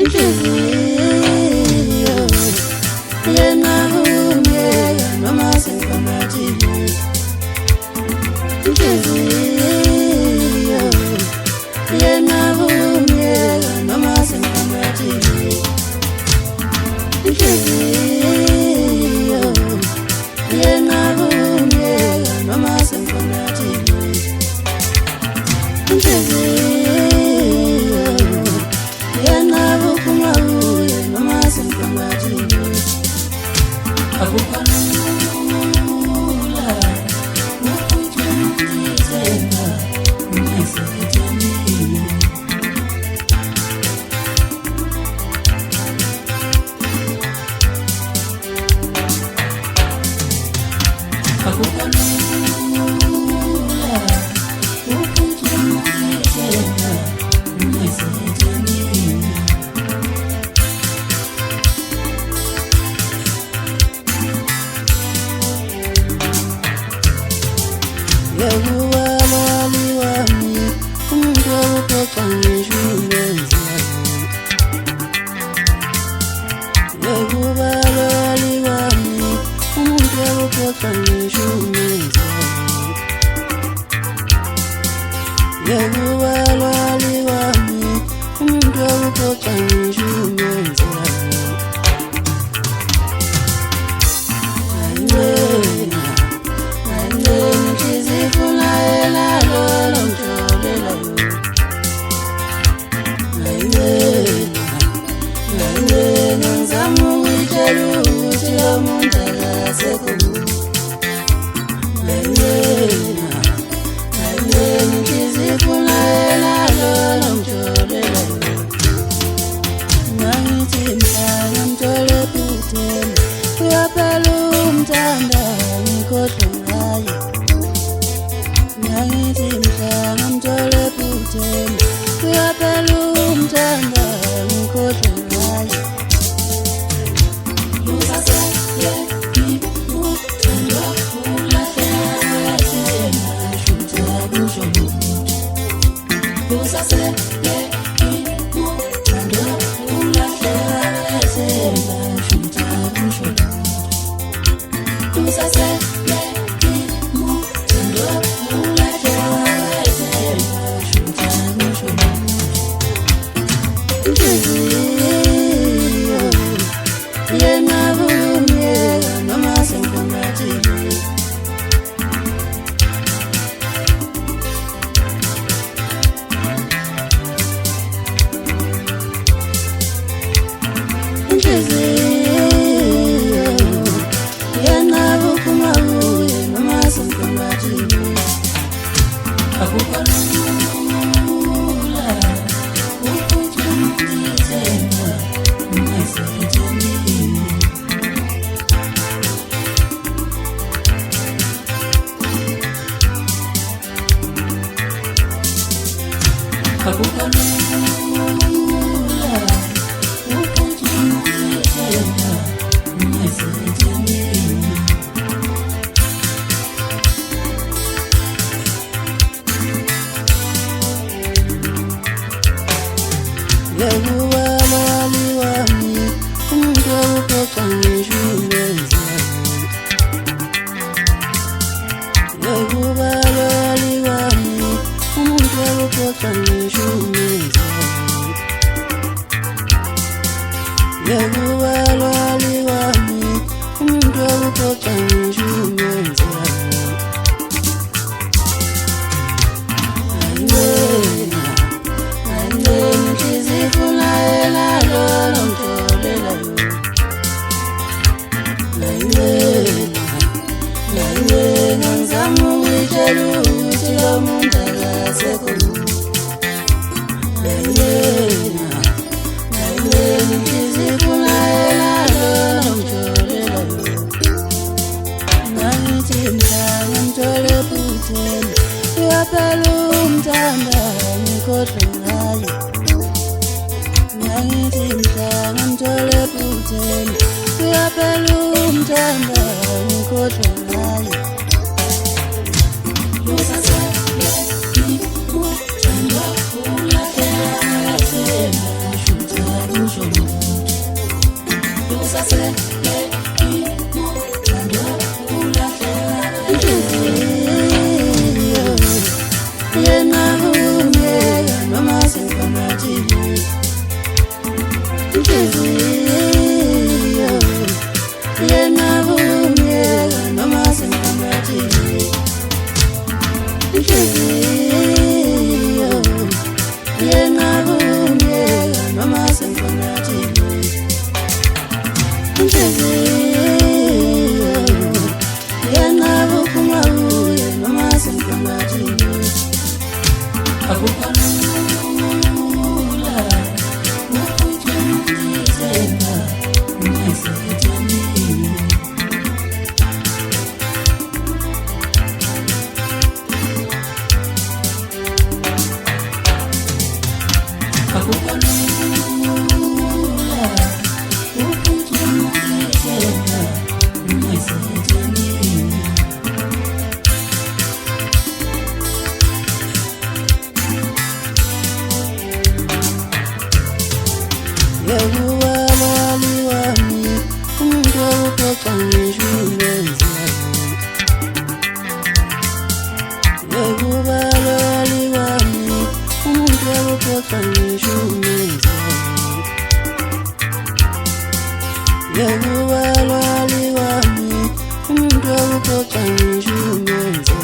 inhliziyo yena vunyeka noma sengifanatile inhliziyo yena vunyeka noma sengifanatile inhliziyo yena vunyeka noma sengifanatile inhliziyo yena vuphuma kuye noma sengifanatile akukho lula ukuthi ngizithemba ngisethembile akukho lula ukuthi ngizithemba ngisethembile Yakubalali wami umuntu awuxoxa ngisho umenzayo Yakubalali wami umuntu awuxoxa ngisho umenzayo Yakubalali wami umuntu awuxoxa ngisho umenzayo Yakubalali wami umuntu awuxoxa ngisho umenzayo Yakubalali wami umuntu awuxoxa ngisho umenzayo Yakubalali wami umuntu awuxoxa ngisho umenzayo Shut akukalula ukuthi ngizemba ungasethamini akukalula ukuthi ngizemba ungasethamini Yakubalali wami umuntu awuxoxa ngishumenza Yakubalali wami umuntu awuxoxa ngishumenza Yakubalali wami umuntu awuxoxa ngishumenza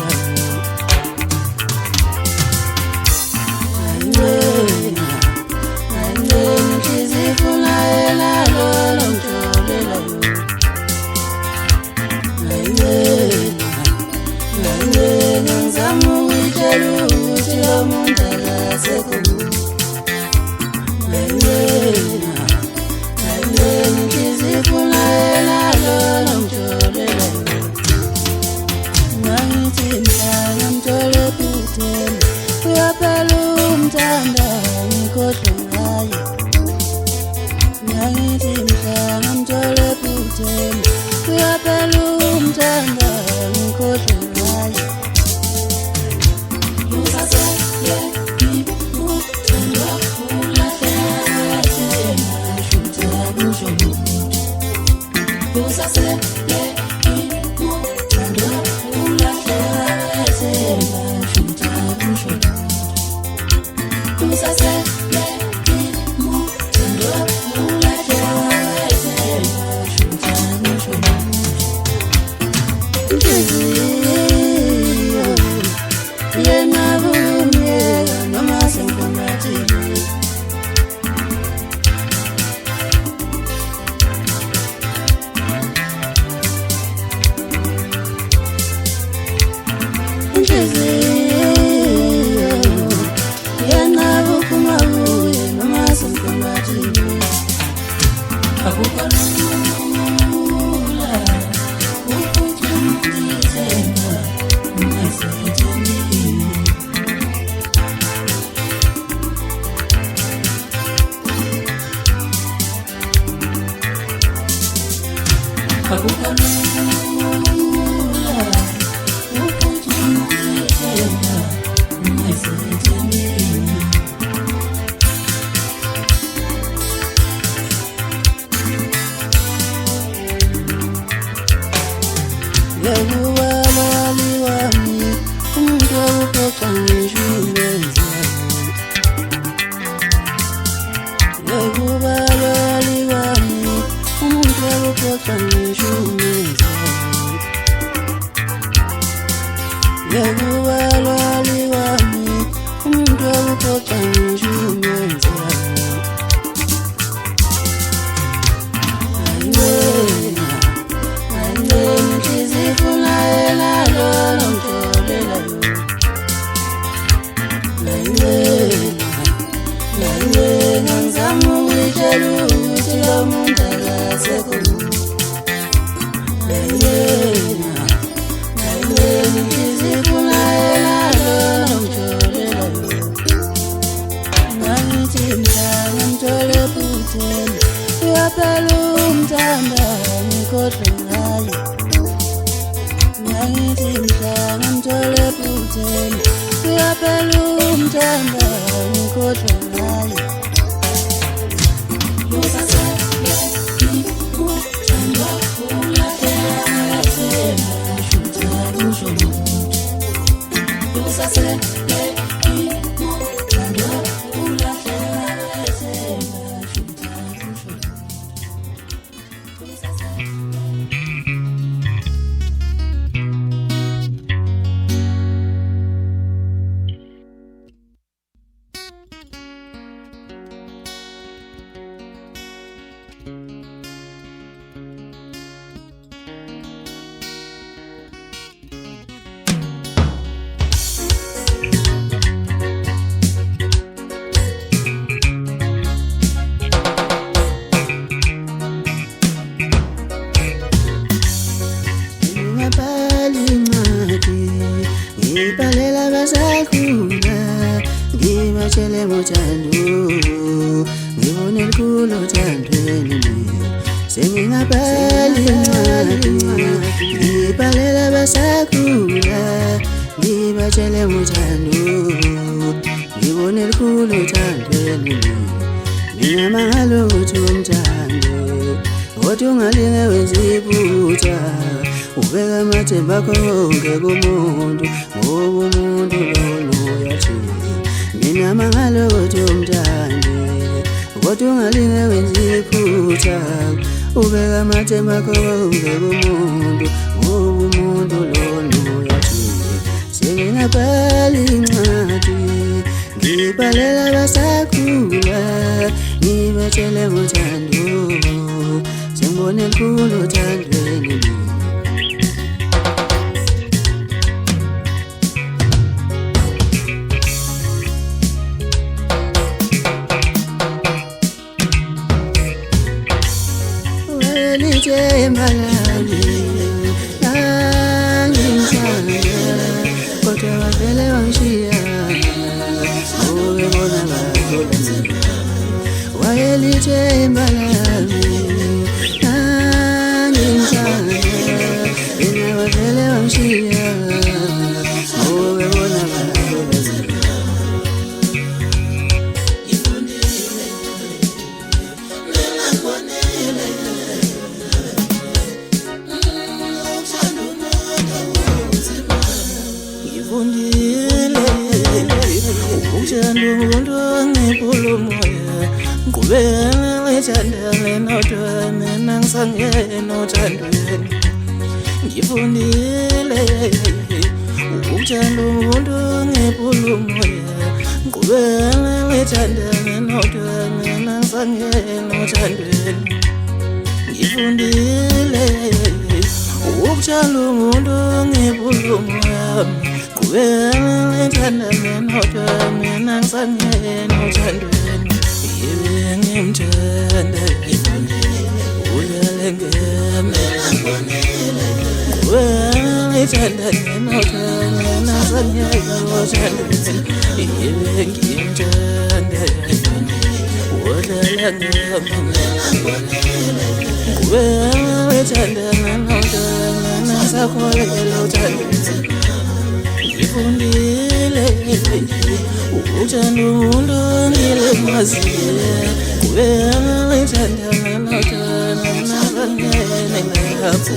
Yakubalali wami umuntu awuxoxa ngishumenza Yakubalali wami umuntu awuxoxa ngishumenza Yakubalali wami umuntu awuxoxa ngishumenza ngibatshele ngothando ngibone lukhulu othandweni sengingabhali incwadi ngibhalela abasakhula ngibatshele ngothando ngibone lukhulu othandweni ngingamangala ukuthi umthando kodwa ungalinge wenza iphutha ubeka amathemba akho wonke kumuntu ngoba umuntu lona uyathula ngingamangala ukuthi umthando kodwa ungalinge wenza iphutha ubeka amathemba akho wonke kumuntu ngoba umuntu lona uyathula sengingabhali incwadi ngibhalela abasakhula ngibatshele ngothando sengibone lukhulu othandweni welithemba lami angimthanda kodwa wavele wangishiya ubebona ngakhona wayelithemba lami angimthanda yena wavele wangishiya ubebona ngakhona ngifundile ukuthanda umuntu ngephula umoya ngqubekela ngithandane nodwana nangisangena othandweni ngifundile ukuthanda umuntu ngephula umoya ngqubekela ngithandane nodwana nangisangena othandweni ngifundile ukuthanda umuntu ngephula umoya ngqubekela ngithandane nodwana nangisangena othandweni yibe ngimthanda ulale ngeme ngithandane nodwana nangisangena othandweni yibe ngimthanda ulale ngeme ngithandane nodwana nangisakholelwa othandweni ngifundile ukuthanda umuntu ngilemaziyo ngithandane nodwana nangisangena lapho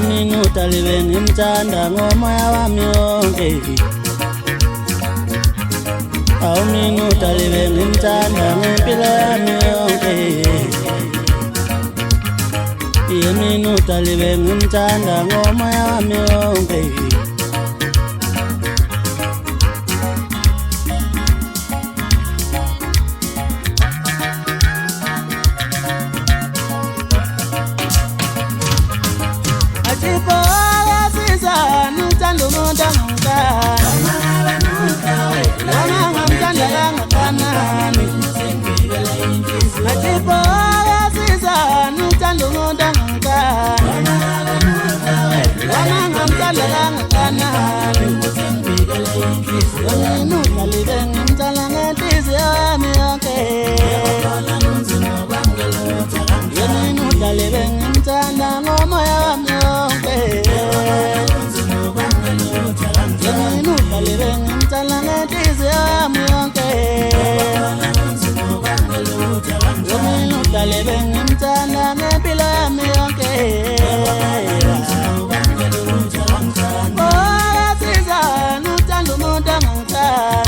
Minuta libe ngimthanda ngomoya wami wonke. Minuta libe ngimthanda ngempilo yami yonke. Minuta libe ngimthanda ngomoya wami wonke.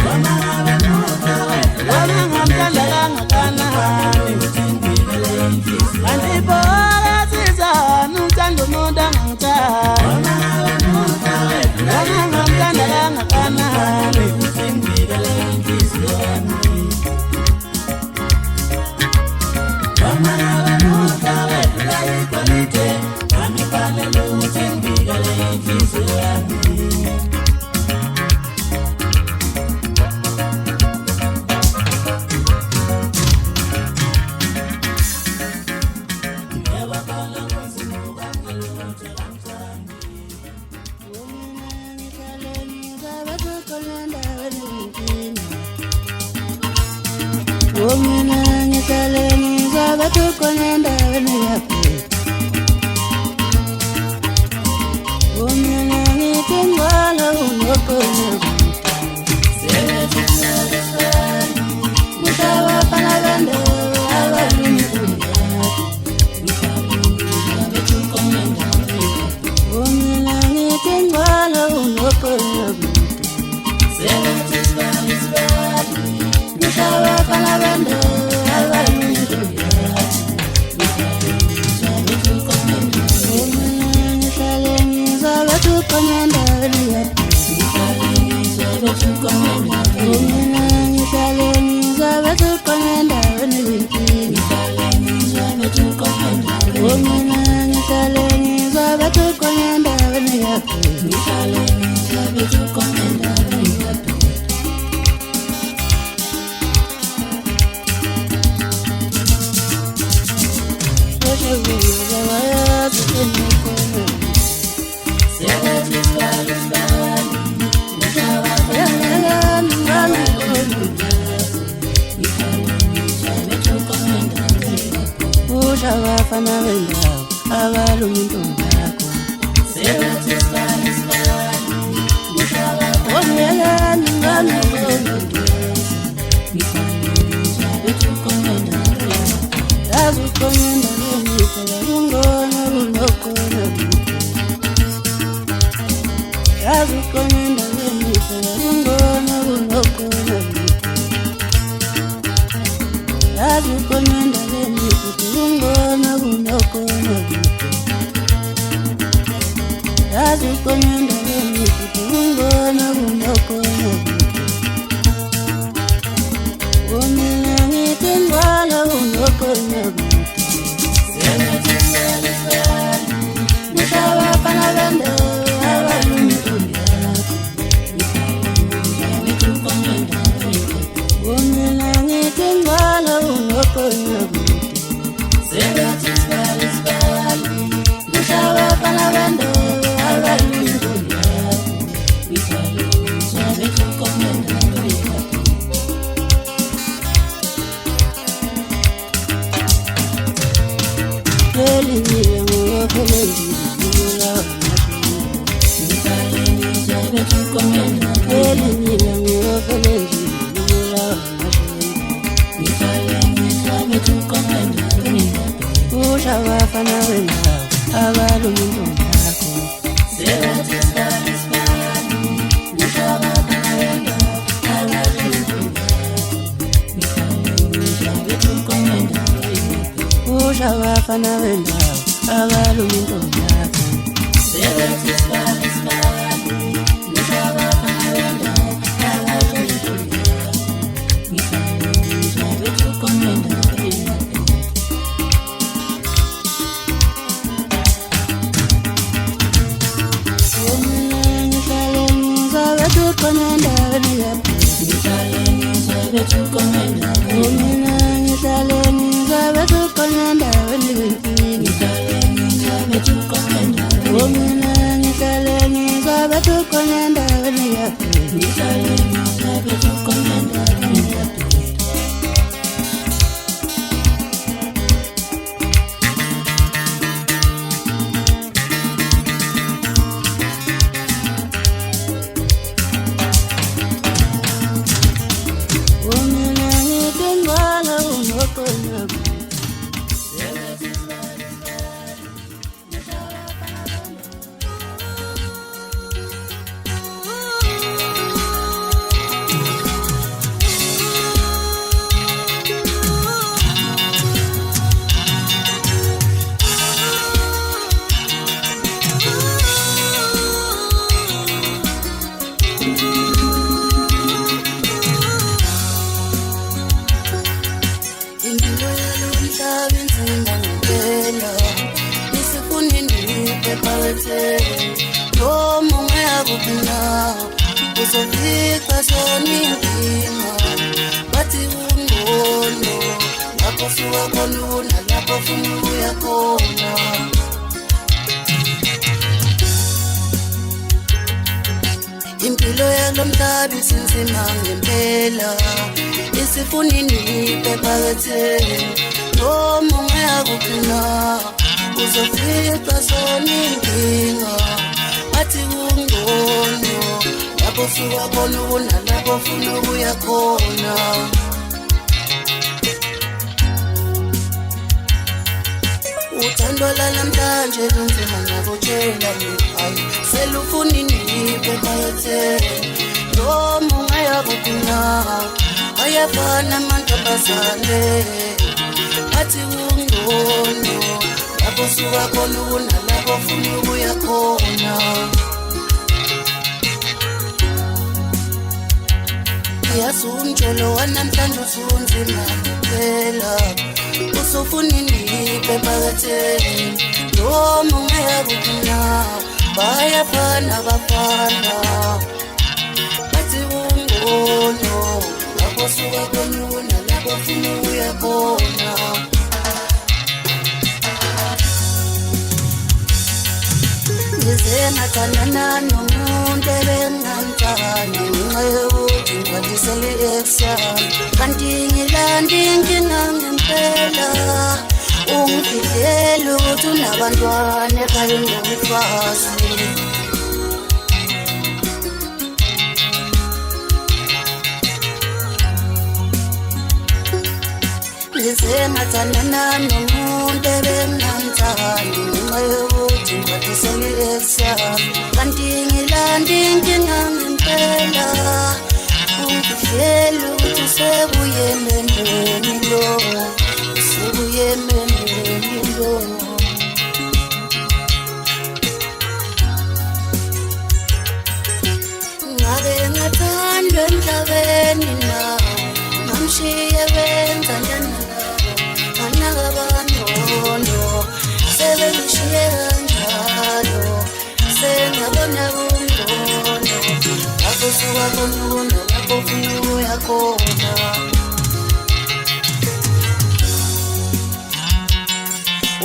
Mama Womina ngisaleni zabathu khona endaweni yakho. Womina ngithi ngwala unokhona. Mutawafana bando abalumi womina ngithi ngwala unokhona. Mutawafana bando abalumi womina ngisaleni zabathu khona endaweni yakho. Womina ngisaleni zabathu khona endaweni yakho. Womina ngisaleni zabathu khona endaweni yakho. Ushabafana benda abalumi ntombakho. Womyelani ngami yazukhona endaweni ungona unokhona. Yazukhona endaweni ungona unokhona. Yazukhona endaweni ungona unokhona. Yazukhona endaweni ungona unokhona. Womina ngithi ngwala unokhona. Mutawafana bando abalumi womina ngithi ngwala unokhona. Mutawafana bando abalumi Kelingile ngophelendi ngula Kelingile ngophelendi ngula Ushabafana benda abalumi ntombakho. Ushabafana benda abalumi ntombakho. Womina ngisaleni zabathu khona endaweni yakho. Womina ngisaleni zabathu khona endaweni yakho. Womina ngisaleni ngempela isifuni ndipe phakathi noma ungekuphi na uzofica soninkinga bathi ungcono lapho suka khona nalapho funa ukuya khona impilo yalomhlaba isinzima ngempela isifuni ndipe phakathi noma ungekuphi na uzofica soninkinga bathi ungcono lapho suka khona nalapho funa ukuya khona uthando lalamhlanje lunzima ngakutshela hayi selufuni ndipe phakathi noma ungekuphi na ayafana amantombazane bathi ungcono lapho suka khona nalapho funa ukuya khona yazi umjolo wanamhlanje usunzima ngempela usufuni ndipe phakathi noma ungekuphi na bayafana bafana bathi ungcono lapho suka khona nalapho funa ukuya khona ngize ngathandana nomuntu ebengamthandi ngenxa yokuthi ngibalisele ekusani kanti ngilanda inkinga ngempela ungifihlele ukuthi unabantwana ekhaya ngomfazi ngize ngathandana nomuntu ebengamthandi ngenxa yokuthi ngibalisele ekusani kanti ngilanda inkinga ngempela ungifihlele ukuthi usebuye emendweni lo usebuye emendweni lo ngabe ngathandwa emhlabeni na ngamshiya benza njani anakabanono sebengishiye kanjalo sengabona kungcono lapho suka khona lapho funa ukuya khona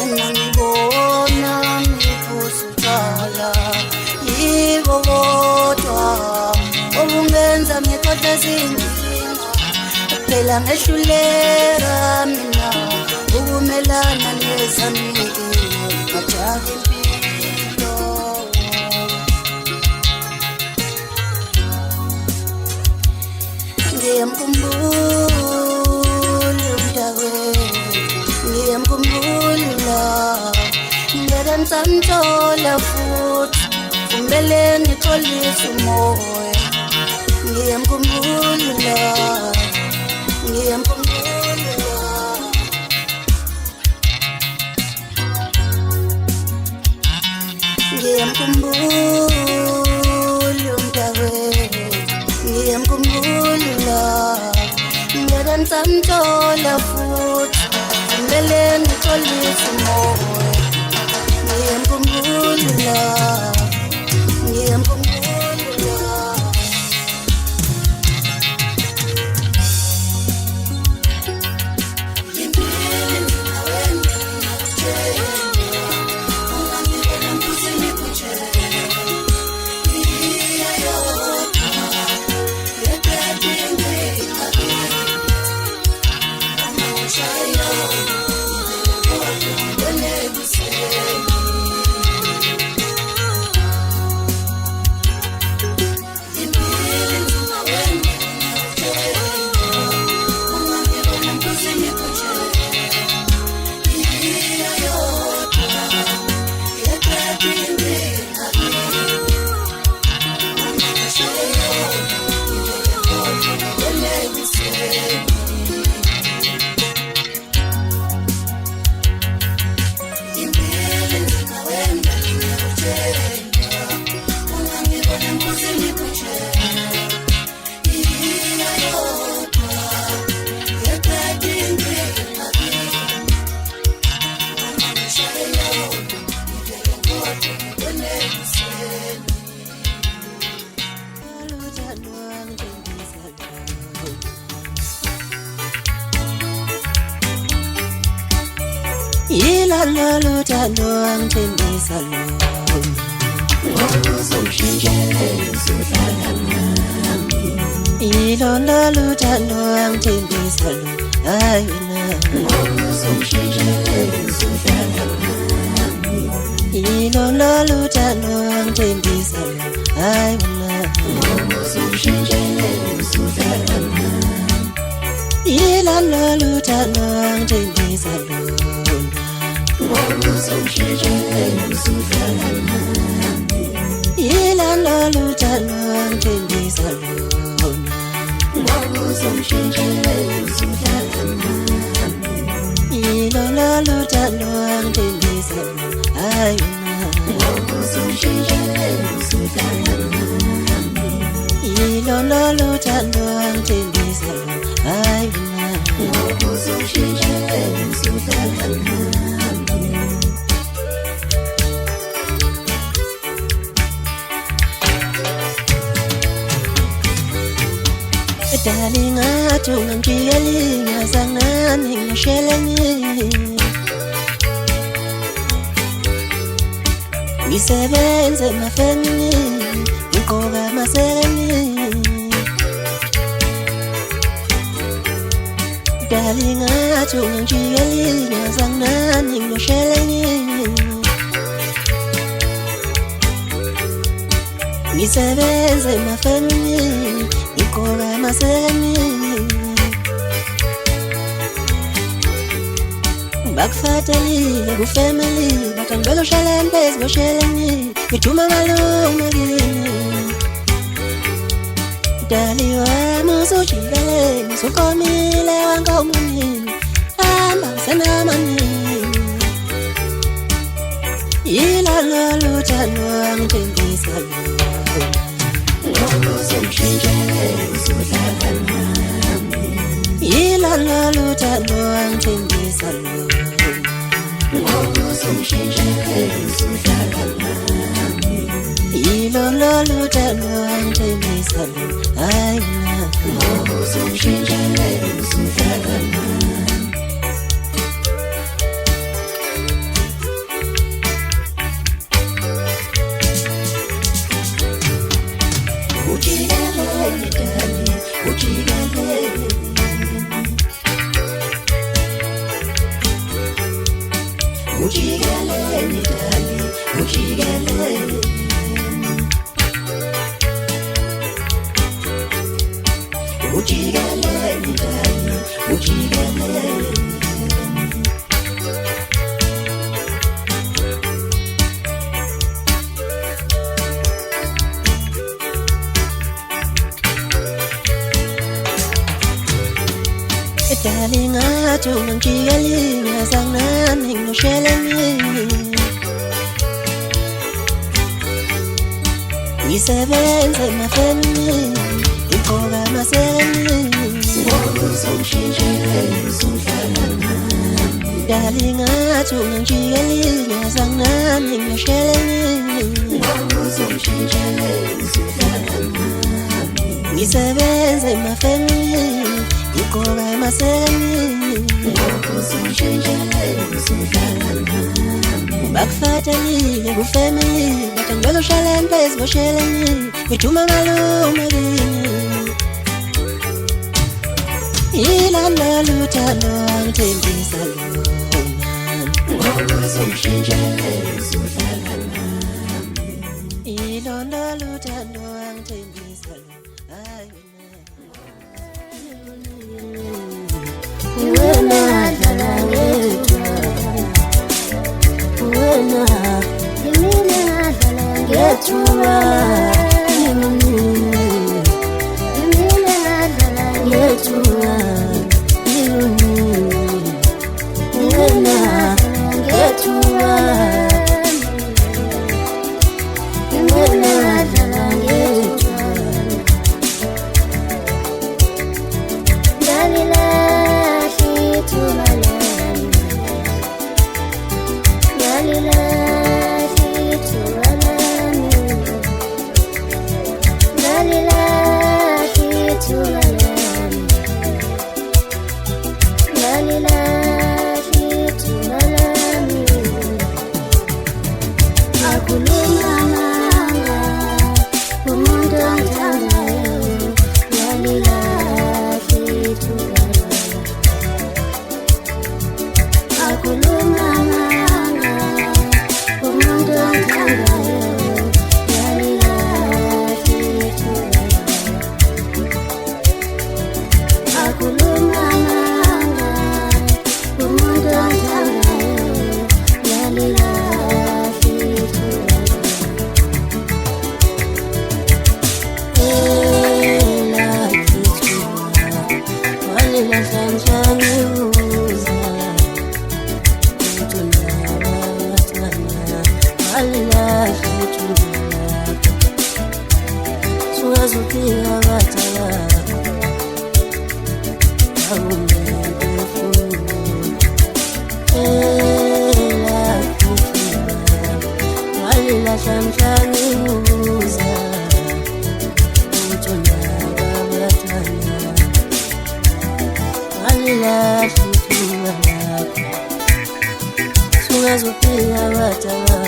ungangibona ngiphuzukala yibo kodwa obungenza ngikhohle zinkinga phela ngehluleka mina ukumelana nezami ngajaha impilo ngiyamkhumbula umntakwethu ngiyamkhumbula ngeke ngisamthola futhi kumele ngixolise umoya ngiyamkhumbula umntakwethu ngiyamkhumbula ngeke ngisamthola futhi kumele ngixolise umoya ngiyamkhumbula Ilona lutando angithembisa lona Ngokuzongishintshela usuhlala nami Ilona lutando angithembisa lona Hayi wena Ngokuzongishintshela usuhlala nami Ilona lutando angithembisa lona Hayi wena Ngokuzongishintshela usuhlala nami Ilona lutando angithembisa lona Ngokuzongishintshela usuhlala nami Ilona lutando angithembisa lona Ngokuzongishintshela usuhlala nami Ilona lutando angithembisa lona Hayi wena Ngokuzongishintshela usuhlala nami Ilona lutando angithembisa lona Hayi wena Ngokuzongishintshela usuhlala nami Darling, athunga ngiyalinya sangani ngisheleni Ngisebenze emafemini ngigqoka amaseleni Darling, athunga ngiyalinya sangani ngisheleni Ngisebenze emafemini ngigqoka amaseleni Bakufatalile kufamily Batangibeka ushaleni phezi kwesheleni Ngijuma malume kini Dali wami usujikeleni Usukomile wankomunini Hamba usenamanini Ilona lutando angithembisa lona Ngokuzongishintshela usuhlala nami Ilona lutando angithembisa lona Ngokuzongishintshela usuhlala nami Ilona lutando angithembisa lona Hayi wena Ngokuzongishintshela usuhlala nami Ujikeleni dali, ujikeleni Ujikeleni dali, ujikeleni Darling, athunga ngiyalinya sangani ngisheleni Ngisebenze emafemini ngigqoka amaseleni Ngokuzongishintshela usuhlala nami Darling, athunga ngiyalinya sangani ngisheleni Ngokuzongishintshela usuhlala nami Ngisebenze emafemini ngigqoka amaseleni Ngokuzongishintshela usuhlala nami Bakufatalile kufamily Batangibeka ushaleni phezi kwesheleni Ngijuma malume kini Ilona lutando angithembisa lona Ngokuzongishintshela usuhlala nami Ilona lutando angithembisa lona Hayi wena dala ngethu wena yimina dala ngethu yimina dala ngethu wena ngethu yimina dala ngethu dalila sungazufika batala awungemphefumulo elakufika walilahla mhla ngibuza uthondaba bathanda walilahla ithuba lakho sungazufika batala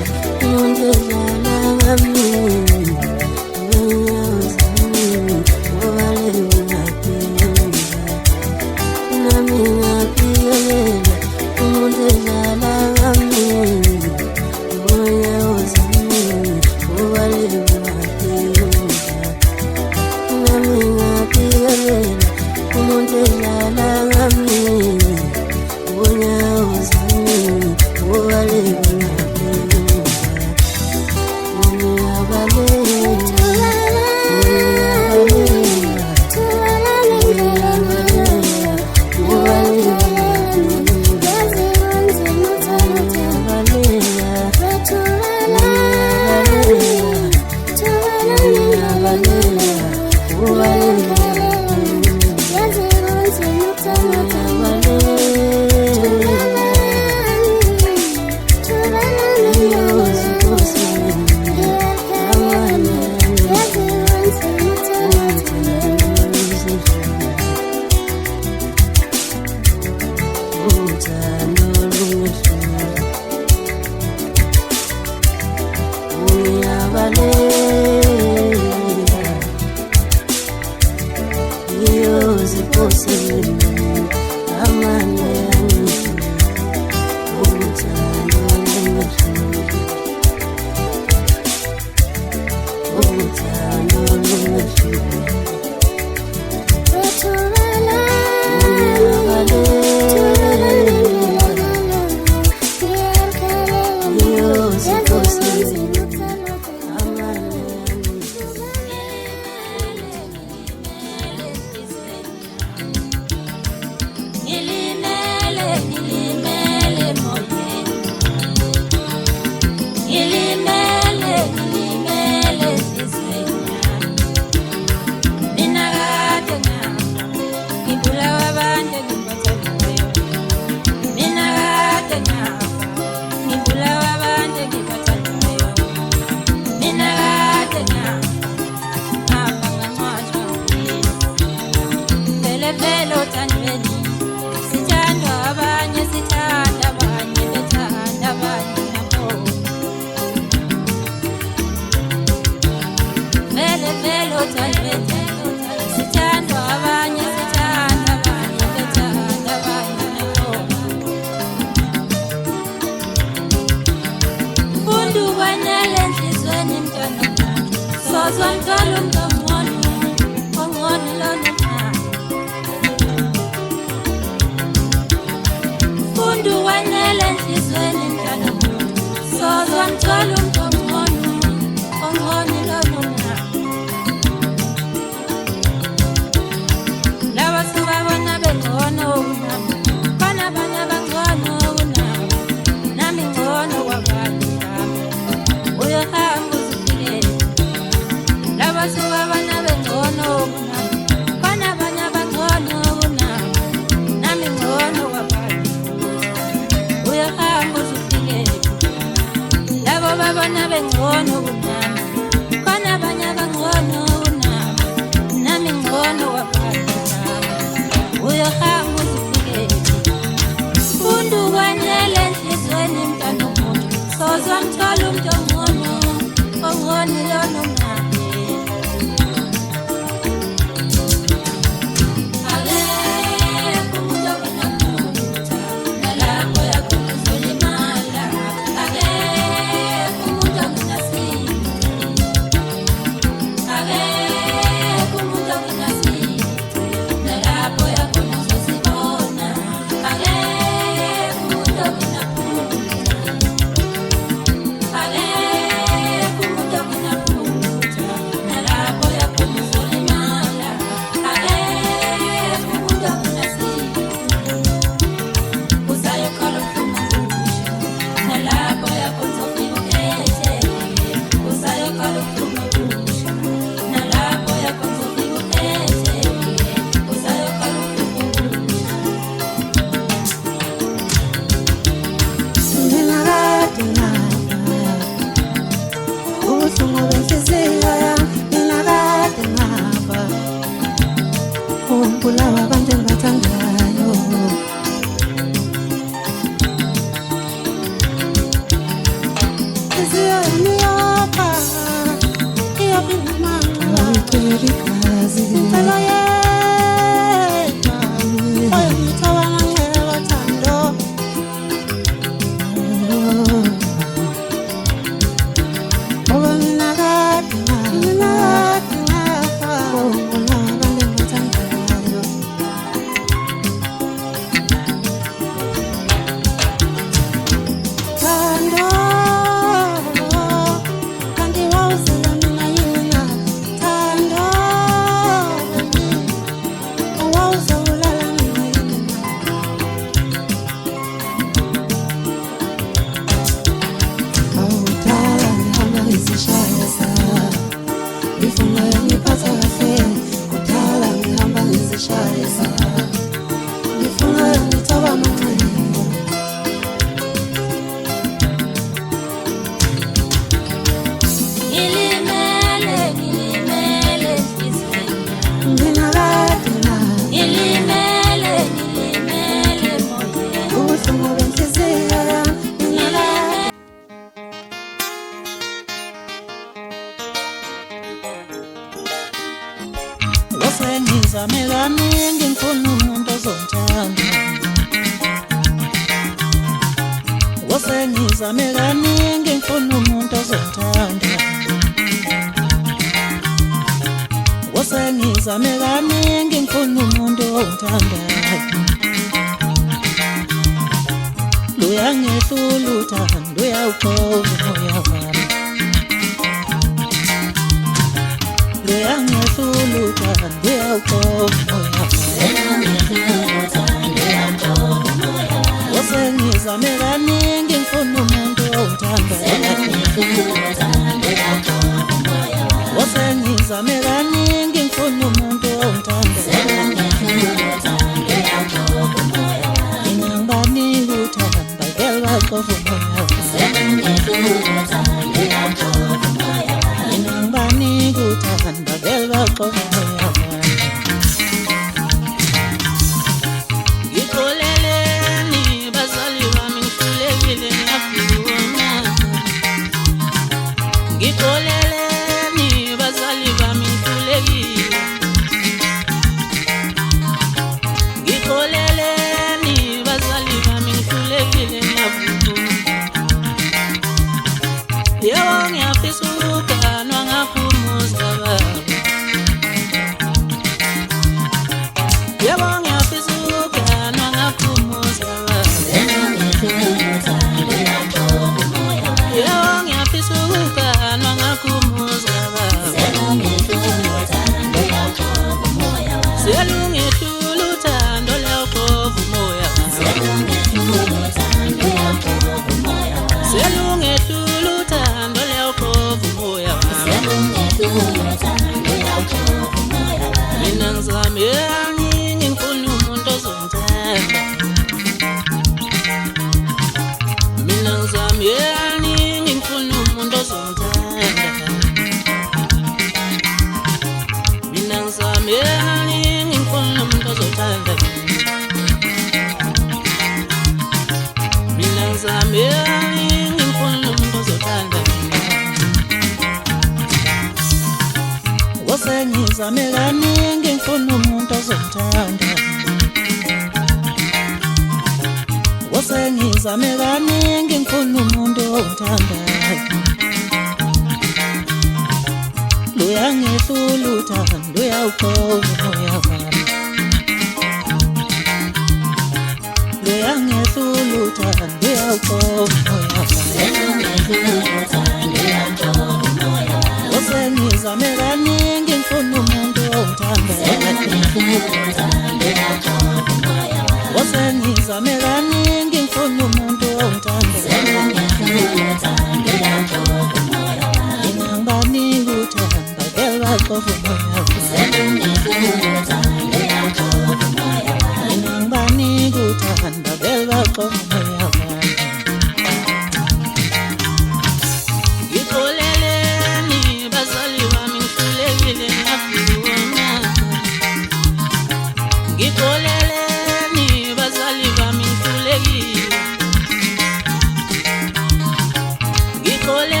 Gikole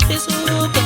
Isuke